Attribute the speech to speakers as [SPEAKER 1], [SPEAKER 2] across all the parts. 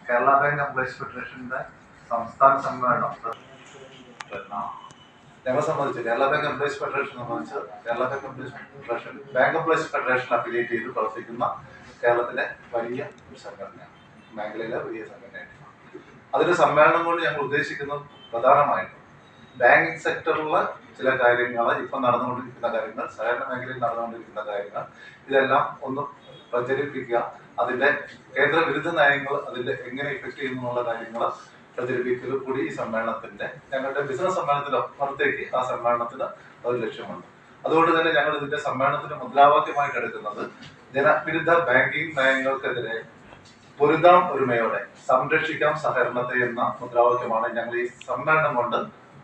[SPEAKER 1] Kerala bank employees ഫെഡറേഷന്റെ സംസ്ഥാന സമ്മേളനം ഞങ്ങളെ സംബന്ധിച്ച് കേരള ബാങ്ക് എംപ്ലോയീസ് ഫെഡറേഷൻ സംബന്ധിച്ച് Kerala bank employees federation bank employees federation affiliate ചെയ്ത് പ്രവർത്തിക്കുന്ന കേരളത്തിലെ വലിയ ഒരു സംഘടനയാണ്. മേഖലയിലെ വലിയ സംഘടനയാണ്. അതിന്റെ സമ്മേളനം കൊണ്ട് ഞങ്ങൾ ഉദ്ദേശിക്കുന്നത് പ്രധാനമായിട്ടും ബാങ്കിങ് സെക്ടറിലുള്ള ചില കാര്യങ്ങൾ, ഇപ്പം നടന്നുകൊണ്ടിരിക്കുന്ന കാര്യങ്ങൾ, സഹകരണ മേഖലയിൽ നടന്നുകൊണ്ടിരിക്കുന്ന കാര്യങ്ങൾ, ഇതെല്ലാം ഒന്ന് പ്രചരിപ്പിക്കുക. അതിന്റെ കേന്ദ്ര വിരുദ്ധ നയങ്ങൾ അതിന്റെ എങ്ങനെ ഇഫക്ട് ചെയ്യുന്നു എന്നുള്ള കാര്യങ്ങൾ പ്രചരിപ്പിക്കൽ കൂടി ഈ സമ്മേളനത്തിന്റെ, ഞങ്ങളുടെ ബിസിനസ് സമ്മേളനത്തിന് അപ്പുറത്തേക്ക് ആ സമ്മേളനത്തിന് ഒരു ലക്ഷ്യമുണ്ട്. അതുകൊണ്ട് തന്നെ ഞങ്ങൾ ഇതിന്റെ സമ്മേളനത്തിന്റെ മുദ്രാവാക്യമായിട്ട് എടുക്കുന്നത് ജനവിരുദ്ധ ബാങ്കിങ് നയങ്ങൾക്കെതിരെ പൊരുതാം ഒരുമയോടെ സംരക്ഷിക്കാം സഹകരണത്തെ എന്ന മുദ്രാവാക്യമാണ് ഞങ്ങൾ ഈ സമ്മേളനം കൊണ്ട്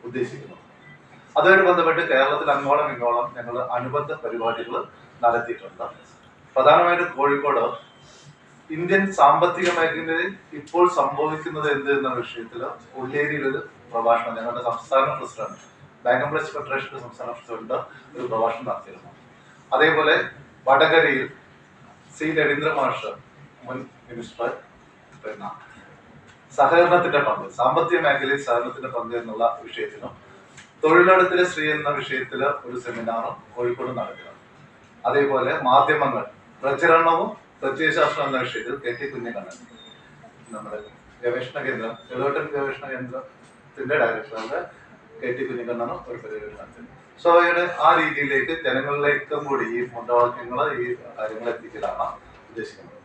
[SPEAKER 1] ഉദ്ദേശിക്കുന്നത്. അതുമായിട്ട് ബന്ധപ്പെട്ട് കേരളത്തിൽ അങ്ങോളം ഇങ്ങോളം ഞങ്ങൾ അനുബന്ധ പരിപാടികൾ നടത്തിയിട്ടുണ്ട്. പ്രധാനമായിട്ടും കോഴിക്കോട് ഇന്ത്യൻ സാമ്പത്തിക മേഖലയിൽ ഇപ്പോൾ സംഭവിക്കുന്നത് എന്ത് എന്ന വിഷയത്തിൽ ഉള്ളേരിയിൽ ഒരു പ്രഭാഷണം ഞങ്ങളുടെ സംസ്ഥാന പ്രസിഡന്റ്, ബാങ്ക് എംപ്ലോയീസ് ഫെഡറേഷന്റെ സംസ്ഥാന പ്രസിഡന്റ് ഒരു പ്രഭാഷണം നടത്തിയിരുന്നു. അതേപോലെ വടകരയിൽ സി രവീന്ദ്ര മാഷ്, മുൻ മിനിസ്റ്റർ, പിന്നെ സഹകരണത്തിന്റെ പങ്ക്, സാമ്പത്തിക മേഖലയിൽ സഹകരണത്തിന്റെ പങ്ക് എന്നുള്ള വിഷയത്തിലും തൊഴിലിടത്തിലെ സ്ത്രീ എന്ന വിഷയത്തിൽ ഒരു സെമിനാറും കോഴിക്കോട് നടത്തിയിരുന്നു. അതേപോലെ മാധ്യമങ്ങൾ, പ്രചരണവും പ്രത്യയശാസ്ത്രം എന്ന വിഷയത്തിൽ കെ.ടി. കുഞ്ഞിക്കണ്ണൻ, നമ്മുടെ ഗവേഷണ കേന്ദ്രം, ചെറുവട്ടൻ ഗവേഷണ കേന്ദ്രത്തിന്റെ ഡയറക്ടറാണ് കെ.ടി. കുഞ്ഞിക്കണ്ണനും ഒരു പരിപാടി നടത്തി. സോ ആ രീതിയിലേക്ക് ജനങ്ങളിലേക്കും കൂടി ഈ മുദ്രാവാക്യങ്ങൾ, ഈ കാര്യങ്ങൾ എത്തിക്കലാണ് ഉദ്ദേശിക്കുന്നത്.